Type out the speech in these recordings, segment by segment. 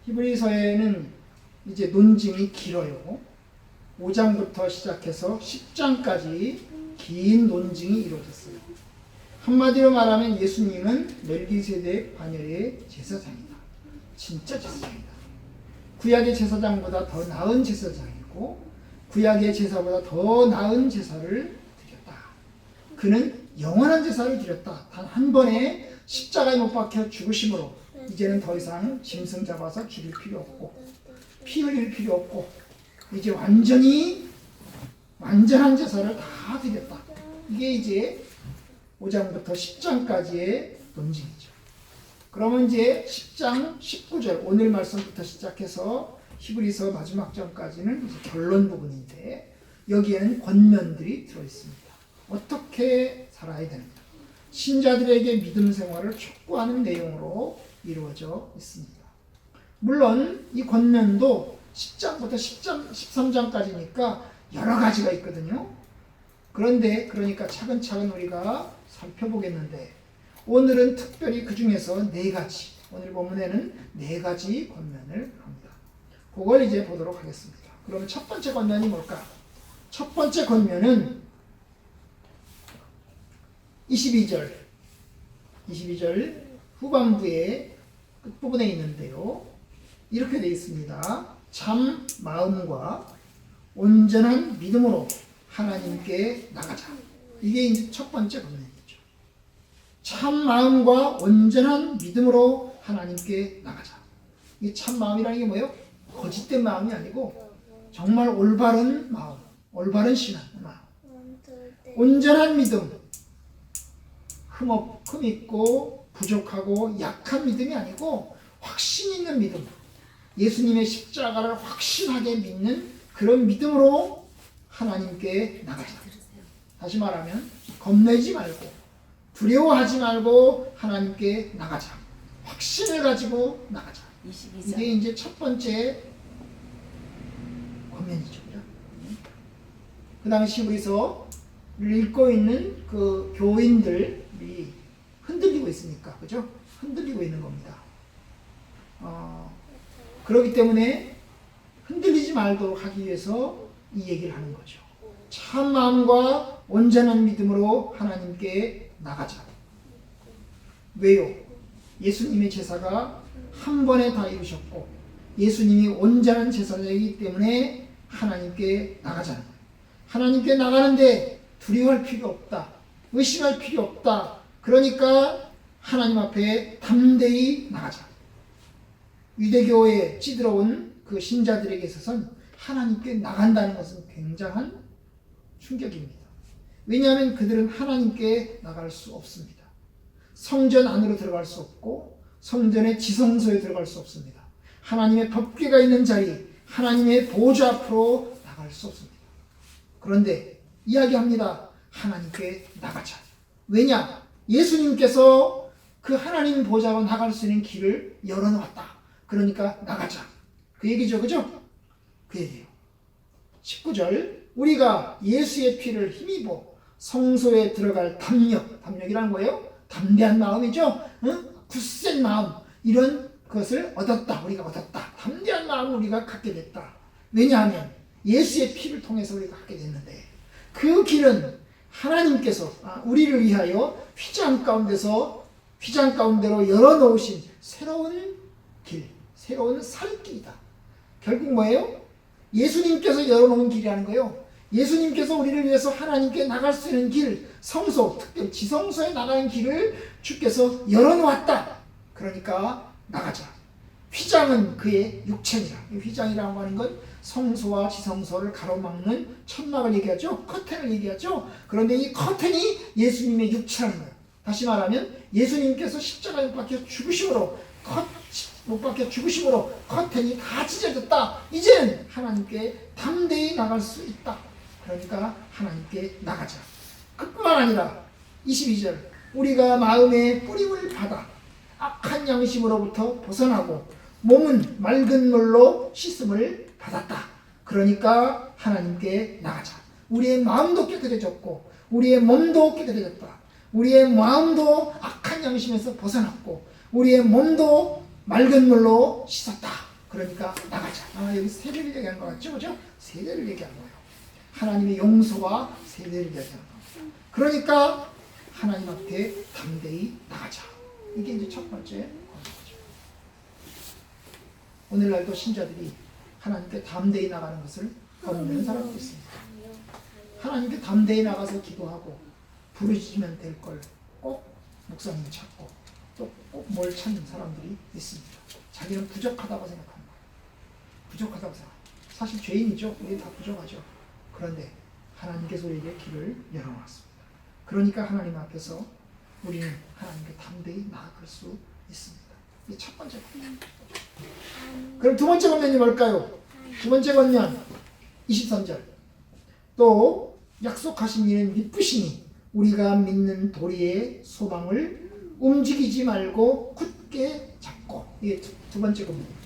히브리서에는 이제 논증이 길어요. 5장부터 시작해서 10장까지 긴 논증이 이루어졌어요. 한마디로 말하면 예수님은 멜기세덱 반열의 제사장이다. 진짜 제사장이다. 구약의 제사장보다 더 나은 제사장이고 구약의 제사보다 더 나은 제사를 드렸다. 그는 영원한 제사를 드렸다. 단 한 번에 십자가에 못 박혀 죽으심으로 이제는 더 이상 짐승 잡아서 죽일 필요 없고 피 흘릴 필요 없고 이제 완전한 제사를 다 드렸다. 이게 이제 5장부터 10장까지의 논증이죠. 그러면 이제 10장 19절 오늘 말씀부터 시작해서 히브리서 마지막 장까지는 이제 결론 부분인데 여기에는 권면들이 들어있습니다. 어떻게 살아야 되는가. 신자들에게 믿음 생활을 촉구하는 내용으로 이루어져 있습니다. 물론 이 권면도 10장부터 13장까지니까 여러 가지가 있거든요. 그러니까 차근차근 우리가 살펴보겠는데 오늘은 특별히 그 중에서 4가지, 오늘 본문에는 4가지 권면을 합니다. 그걸 이제 보도록 하겠습니다. 그러면 첫 번째 권면이 뭘까? 첫 번째 권면은 22절 후반부의 끝부분에 있는데요. 이렇게 되어 있습니다. 참 마음과 온전한 믿음으로 하나님께 나가자. 이게 이제 첫 번째 권면이죠. 참 마음과 온전한 믿음으로 하나님께 나가자. 이 참 마음이라는 게 뭐예요? 거짓된 마음이 아니고 정말 올바른 마음, 올바른 신앙 마음. 온전한 믿음, 흠 있고 부족하고 약한 믿음이 아니고 확신 있는 믿음, 예수님의 십자가를 확신하게 믿는 그런 믿음으로 하나님께 나가자. 다시 말하면 겁내지 말고 두려워하지 말고 하나님께 나가자. 확신을 가지고 나가자. 22장. 이게 이제 첫 번째 권면이죠. 그 당시 우리서 읽고 있는 그 교인들이 흔들리고 있으니까, 그죠? 흔들리고 있는 겁니다. 그렇기 때문에 흔들리지 말도록 하기 위해서 이 얘기를 하는 거죠. 참 마음과 온전한 믿음으로 하나님께 나가자. 왜요? 예수님의 제사가 한 번에 다 이루셨고 예수님이 온전한 제사장이기 때문에 하나님께 나가자는 거예요. 하나님께 나가는데 두려워할 필요 없다. 의심할 필요 없다. 그러니까 하나님 앞에 담대히 나가자. 유대교에 찌들어온 그 신자들에게 있어서는 하나님께 나간다는 것은 굉장한 충격입니다. 왜냐하면 그들은 하나님께 나갈 수 없습니다. 성전 안으로 들어갈 수 없고 성전의 지성소에 들어갈 수 없습니다. 하나님의 법궤가 있는 자리, 하나님의 보좌 앞으로 나갈 수 없습니다. 그런데 이야기합니다. 하나님께 나가자. 왜냐? 예수님께서 그 하나님 보좌로 나갈 수 있는 길을 열어놓았다. 그러니까 나가자. 그 얘기죠. 그죠? 그 얘기예요. 19절 우리가 예수의 피를 힘입어 성소에 들어갈 담력이라는 거예요. 담대한 마음이죠. 굳센 마음, 이런 것을 얻었다. 우리가 얻었다. 담대한 마음을 우리가 갖게 됐다. 왜냐하면 예수의 피를 통해서 우리가 갖게 됐는데 그 길은 하나님께서 우리를 위하여 휘장 가운데로 열어놓으신 새로운 길, 새로운 살길이다. 결국 뭐예요? 예수님께서 열어놓은 길이라는 거예요. 예수님께서 우리를 위해서 하나님께 나갈 수 있는 길, 성소, 특별히 지성소에 나가는 길을 주께서 열어놓았다. 그러니까 나가자. 휘장은 그의 육체니라. 휘장이라고 하는 건 성소와 지성소를 가로막는 천막을 얘기하죠. 커튼을 얘기하죠. 그런데 이 커튼이 예수님의 육체라는 거예요. 다시 말하면 예수님께서 십자가에 못 박혀 죽으심으로 커튼이 다 찢어졌다. 이제는 하나님께 담대히 나갈 수 있다. 그러니까 하나님께 나가자. 그뿐만 아니라 22절 우리가 마음의 뿌림을 받아 악한 양심으로부터 벗어나고 몸은 맑은 물로 씻음을 받았다. 그러니까 하나님께 나가자. 우리의 마음도 깨끗해졌고 우리의 몸도 깨끗해졌다. 우리의 마음도 악한 양심에서 벗어났고 우리의 몸도 맑은 물로 씻었다. 그러니까 나가자. 여기 세례를 얘기한 것 같죠? 그죠? 세례를 얘기한 거예요. 하나님의 용서와 세례를 얘기한 거예요. 그러니까 하나님 앞에 담대히 나가자. 이게 이제 첫 번째 권고죠. 오늘날도 신자들이 하나님께 담대히 나가는 것을 거부하는 사람도 있습니다. 하나님께 담대히 나가서 기도하고 부르짖으면 될 걸 꼭 목사님 찾고 또 꼭 뭘 찾는 사람들이 있습니다. 자기는 부족하다고 생각하는 거예요. 부족하다고 생각해요. 사실 죄인이죠. 우리 다 부족하죠. 그런데 하나님께서 우리에게 길을 열어놨습니다. 그러니까 하나님 앞에서 우리는 하나님께 담대히 나아갈 수 있습니다. 이게 첫 번째 권면. 그럼 두 번째 권면이 뭘까요? 두 번째 권면 23절. 또 약속하신 이는 미쁘시니 우리가 믿는 도리의 소망을 움직이지 말고 굳게 잡고. 이게 두 번째 권면입니다.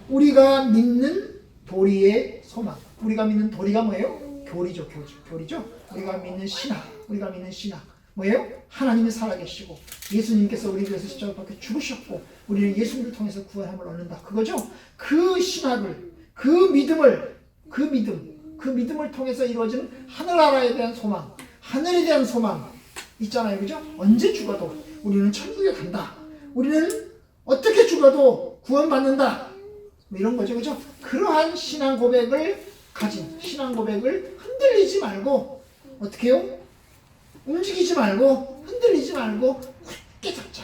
우리가 믿는 도리의 소망. 우리가 믿는 도리가 뭐예요? 교리죠. 교리죠. 우리가 믿는 신학. 우리가 믿는 신학. 뭐예요? 하나님이 살아계시고 예수님께서 우리 위해서 십자가 밖에 죽으셨고 우리는 예수님을 통해서 구원함을 얻는다. 그거죠? 그 신학을, 그 믿음을 통해서 이루어지는 하늘나라에 대한 소망, 하늘에 대한 소망 있잖아요. 그죠? 언제 죽어도 우리는 천국에 간다. 우리는 어떻게 죽어도 구원받는다. 뭐 이런 거죠. 그죠? 그러한 신앙 고백을 가진 신앙 고백을 흔들리지 말고 어떻게 해요? 움직이지 말고 흔들리지 말고 굳게 잡자.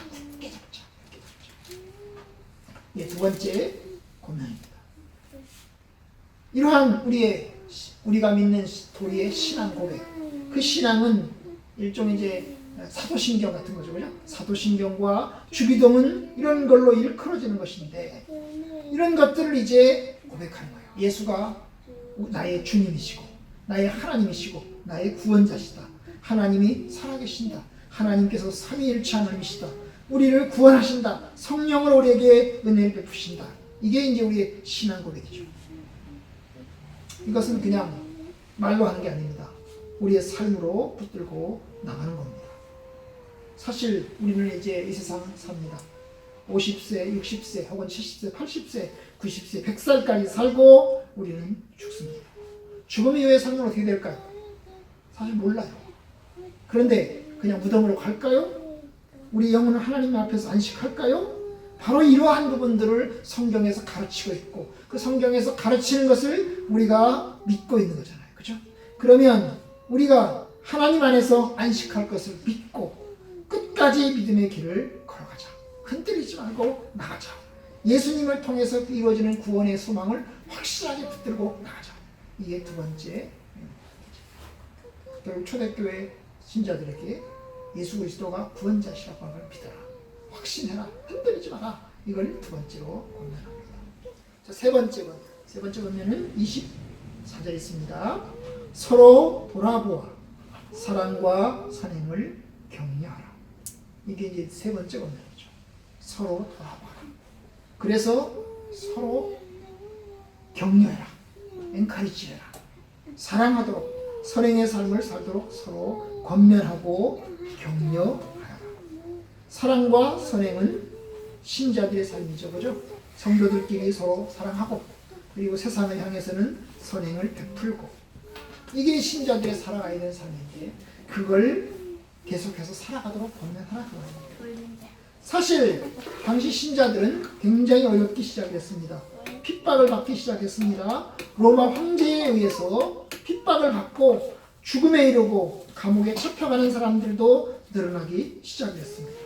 예, 두 번째 권면입니다. 이러한 우리가 믿는 도리의 신앙 고백. 그 신앙은 일종의 이제 사도신경 같은 거죠. 그죠? 사도신경과 주기도문 이런 걸로 일컬어지는 것인데 이런 것들을 이제 고백하는 거예요. 예수가 나의 주님이시고 나의 하나님이시고 나의 구원자시다. 하나님이 살아계신다. 하나님께서 삼위일체 하나님이시다. 우리를 구원하신다. 성령을 우리에게 은혜를 베푸신다. 이게 이제 우리의 신앙 고백이죠. 이것은 그냥 말로 하는 게 아닙니다. 우리의 삶으로 붙들고 나가는 겁니다. 사실 우리는 이제 이 세상 삽니다. 50세, 60세, 혹은 70세, 80세, 90세, 100살까지 살고 우리는 죽습니다. 죽음 이후의 삶은 어떻게 될까요? 사실 몰라요. 그런데 그냥 무덤으로 갈까요? 우리 영혼은 하나님 앞에서 안식할까요? 바로 이러한 부분들을 성경에서 가르치고 있고 그 성경에서 가르치는 것을 우리가 믿고 있는 거잖아요. 그죠? 그러면 우리가 하나님 안에서 안식할 것을 믿고 끝까지 믿음의 길을 걸어가자. 흔들리지 말고 나가자. 예수님을 통해서 이루어지는 구원의 소망을 확실하게 붙들고 나가자. 이게 두 번째. 결국 초대교회 신자들에게 예수 그리스도가 구원자시라고 하는 걸 믿어라. 확신해라. 흔들리지 마라. 이걸 두 번째로 권면합니다. 자, 세 번째 권면은 24절에 있습니다. 서로 돌아보아 사랑과 선행을 격려하라. 이게 이제 세 번째 권면이죠. 서로 돌아보아라. 그래서 서로 격려해라. 엔카리지해라. 사랑하도록 선행의 삶을 살도록 서로 권면하고 격려하라. 사랑과 선행은 신자들의 삶이죠. 그죠? 성도들끼리 서로 사랑하고 그리고 세상을 향해서는 선행을 베풀고 이게 신자들의 살아가야 되는 삶인데 그걸 계속해서 살아가도록 권면하라. 사실 당시 신자들은 굉장히 어렵기 시작했습니다. 핍박을 받기 시작했습니다. 로마 황제에 의해서 핍박을 받고 죽음에 이르고 감옥에 잡혀가는 사람들도 늘어나기 시작했습니다.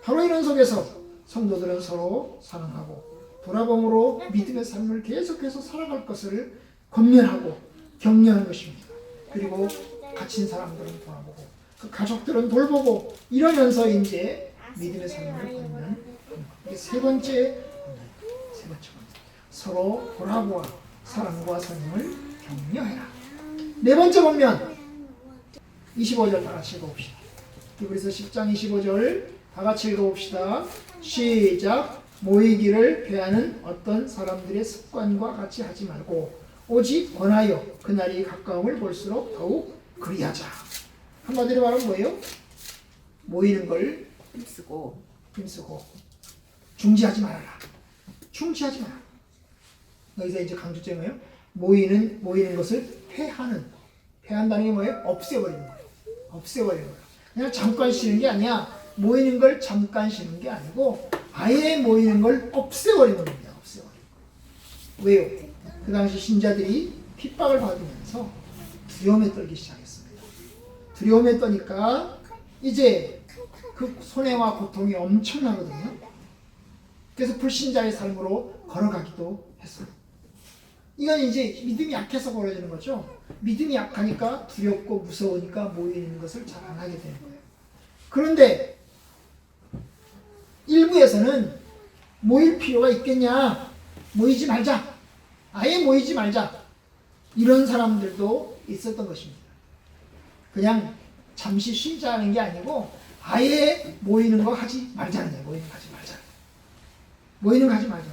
바로 이런 속에서 성도들은 서로 사랑하고 돌아봄으로 믿음의 삶을 계속해서 살아갈 것을 권면하고 격려하는 것입니다. 그리고 갇힌 사람들은 돌아보고 그 가족들은 돌보고 이러면서 이제 믿음의 삶을 권면하는 이게 세 번째 서로 돌아보아 사랑과 선행을 격려해라. 네 번째 권면 25절 다 같이 읽어봅시다. 히브리서 10장 25절 다 같이 읽어봅시다. 시작. 모이기를 배하는 어떤 사람들의 습관과 같이 하지 말고 오직 권하여 그날이 가까움을 볼수록 더욱 그리하자. 한마디로 말하면 뭐예요? 모이는 걸 힘쓰고 중지하지 말아라. 중지하지 마라. 여기서 이제 강조점이 뭐예요? 모이는 것을 폐한다는 게 뭐예요? 없애버리는 거예요. 없애버리는 거예요. 그냥 잠깐 쉬는 게 아니야. 모이는 걸 잠깐 쉬는 게 아니고 아예 모이는 걸 없애버리는 겁니다. 없애버리는 거. 왜요? 그 당시 신자들이 핍박을 받으면서 두려움에 떨기 시작했습니다. 두려움에 떠니까 이제 그 손해와 고통이 엄청나거든요. 그래서 불신자의 삶으로 걸어가기도 했어요. 이건 이제 믿음이 약해서 벌어지는 거죠. 믿음이 약하니까 두렵고 무서우니까 모이는 것을 잘 안 하게 되는 거예요. 그런데 일부에서는 모일 필요가 있겠냐? 모이지 말자. 아예 모이지 말자. 이런 사람들도 있었던 것입니다. 그냥 잠시 쉬자는 게 아니고 아예 모이는 거 하지 말자는 거예요. 모이는 거 하지 말자. 모이는 거 하지 말자.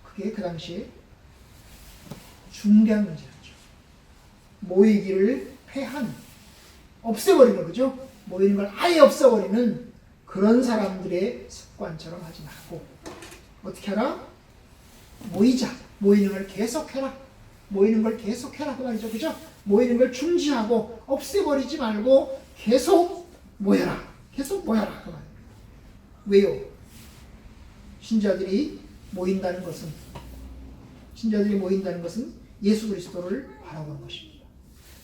그게 그 당시에 중대한 문제였죠. 모이기를 없애버리는 거죠. 모이는 걸 아예 없애버리는 그런 사람들의 습관처럼 하지 말고 어떻게 하라? 모이자. 모이는 걸 계속해라. 모이는 걸 계속해라 그 말이죠. 그죠? 모이는 걸 중지하고 없애버리지 말고 계속 모여라. 계속 모여라 그 말이에요. 왜요? 신자들이 모인다는 것은 예수 그리스도를 바라보는 것입니다.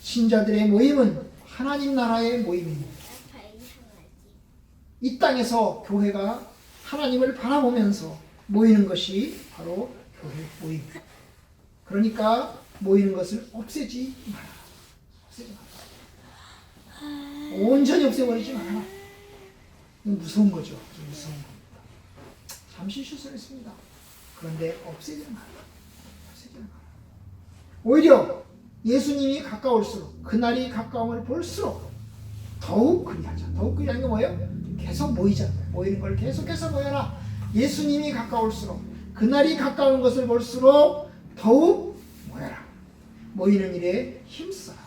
신자들의 모임은 하나님 나라의 모임입니다. 이 땅에서 교회가 하나님을 바라보면서 모이는 것이 바로 교회 모임입니다. 그러니까 모이는 것을 없애지 마라. 없애지 마라. 온전히 없애버리지 마라. 이건 무서운 거죠. 무서운 겁니다. 잠시 쉴 수는 있습니다. 그런데 없애지 마라. 없애지 마라. 오히려 예수님이 가까울수록 그날이 가까움을 볼수록 더욱 그리하자. 더욱 그리하는 게 뭐예요? 계속 모이자. 모이는 걸 계속해서 모여라. 예수님이 가까울수록 그날이 가까운 것을 볼수록 더욱 모여라. 모이는 일에 힘써라.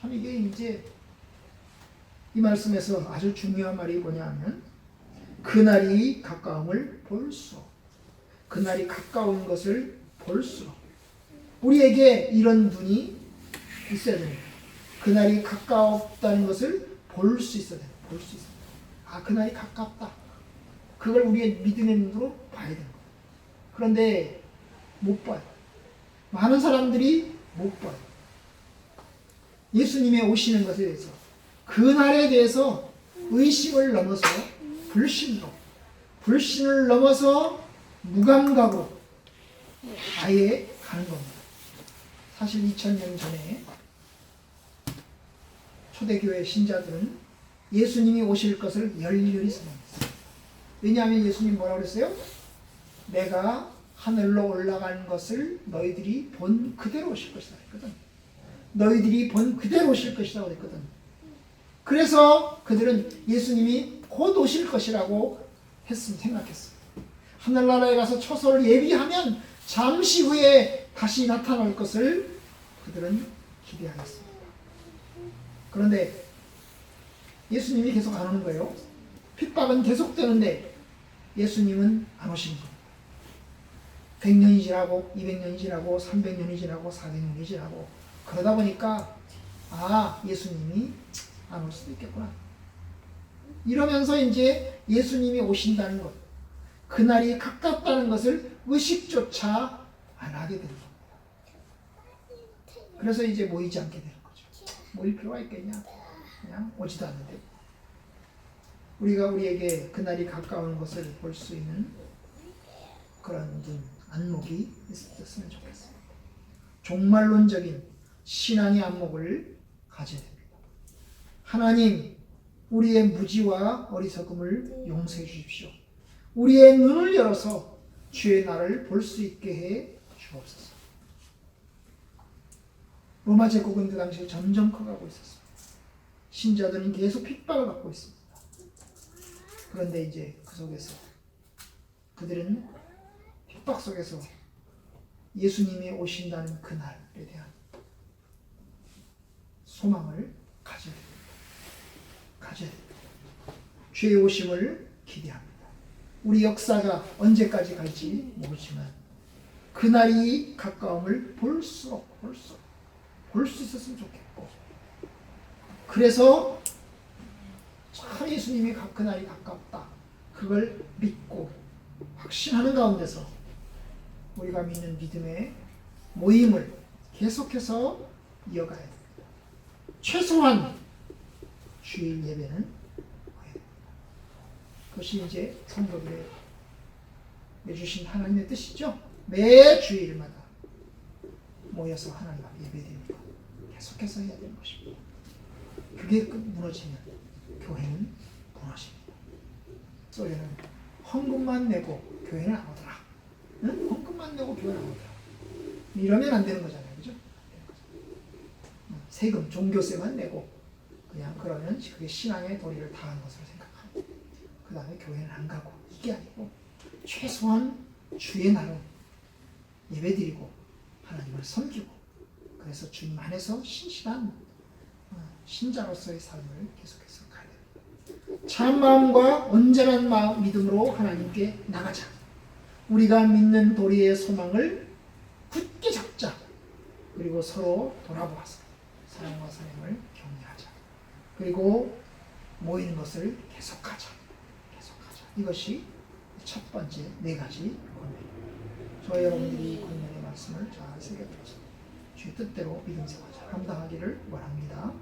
참 이게 이제 이 말씀에서 아주 중요한 말이 뭐냐 하면 그날이 가까움을 볼수록 그날이 가까운 것을 볼수록 우리에게 이런 눈이 있어야 됩니다. 그날이 가까웠다는 것을 볼 수 있어야 됩니다. 볼 수 있어야 됩니다. 아, 그날이 가깝다. 그걸 우리의 믿음의 눈으로 봐야 되는 거예요. 그런데 못 봐요. 많은 사람들이 못 봐요. 예수님의 오시는 것에 대해서 그날에 대해서 의심을 넘어서 불신을 넘어서 무감각으로 아예 가는 겁니다. 사실 2000년 전에 초대교회 신자들은 예수님이 오실 것을 열렬히 소망했어요. 왜냐하면 예수님 뭐라고 그랬어요? 내가 하늘로 올라간 것을 너희들이 본 그대로 오실 것이다 그랬거든. 너희들이 본 그대로 오실 것이다 그랬거든. 그래서 그들은 예수님이 곧 오실 것이라고 생각했어요. 하늘나라에 가서 처소를 예비하면 잠시 후에 다시 나타날 것을 그들은 기대하였습니다. 그런데 예수님이 계속 안 오는 거예요. 핍박은 계속되는데 예수님은 안 오시는 겁니다. 100년이 지나고 200년이 지나고 300년이 지나고 400년이 지나고 그러다 보니까 예수님이 안 올 수도 있겠구나. 이러면서 이제 예수님이 오신다는 것, 그날이 가깝다는 것을 의식조차 안 하게 되는 겁니다. 그래서 이제 모이지 않게 되는 거죠. 모일 필요가 있겠냐? 그냥 오지도 않는데. 우리가 우리에게 그날이 가까운 것을 볼 수 있는 그런 눈, 안목이 있었으면 좋겠습니다. 종말론적인 신앙의 안목을 가져야 됩니다. 하나님, 우리의 무지와 어리석음을 용서해 주십시오. 우리의 눈을 열어서 주의 날을 볼 수 있게 해 주옵소서. 로마 제국은 그 당시에 점점 커가고 있었습니다. 신자들은 계속 핍박을 받고 있습니다. 그런데 이제 그 속에서 그들은 핍박 속에서 예수님이 오신다는 그날에 대한 소망을 가져야 됩니다. 주의 오심을 기대합니다. 우리 역사가 언제까지 갈지 모르지만 그날이 가까움을 볼수록 볼 수 있었으면 좋겠고, 그래서 참 예수님이 그날이 가깝다, 그걸 믿고 확신하는 가운데서 우리가 믿는 믿음의 모임을 계속해서 이어가야 됩니다. 최소한 주일 예배는 해야 됩니다. 그것이 이제 성도들의 내주신 하나님의 뜻이죠. 매 주일마다 모여서 하나님 앞에 예배드립니다. 계속해서 해야 되는 것입니다. 그게 무너지면 교회는 무너집니다. 소리는 헌금만 내고 교회는 안 오더라. 응? 헌금만 내고 교회는 안 오더라. 이러면 안 되는 거잖아요. 그죠? 세금, 종교세만 내고 그냥 그러면 그게 신앙의 도리를 다한 것으로 생각하고 그 다음에 교회는 안 가고, 이게 아니고 최소한 주의 날은 예배드리고 하나님을 섬기고, 그래서 주님 안에서 신실한 신자로서의 삶을 계속해서 가야 됩니다. 참 마음과 온전한 믿음으로 하나님께 나가자. 우리가 믿는 도리의 소망을 굳게 잡자. 그리고 서로 돌아보아서 사랑과 사랑을 격려하자. 그리고 모이는 것을 계속하자. 이것이 첫 번째 4가지 권면입니다. 저와 여러분들이 이 권면의 말씀을 잘 새겨들어서 주의 뜻대로 믿음 생활 잘 감당하기를 원합니다.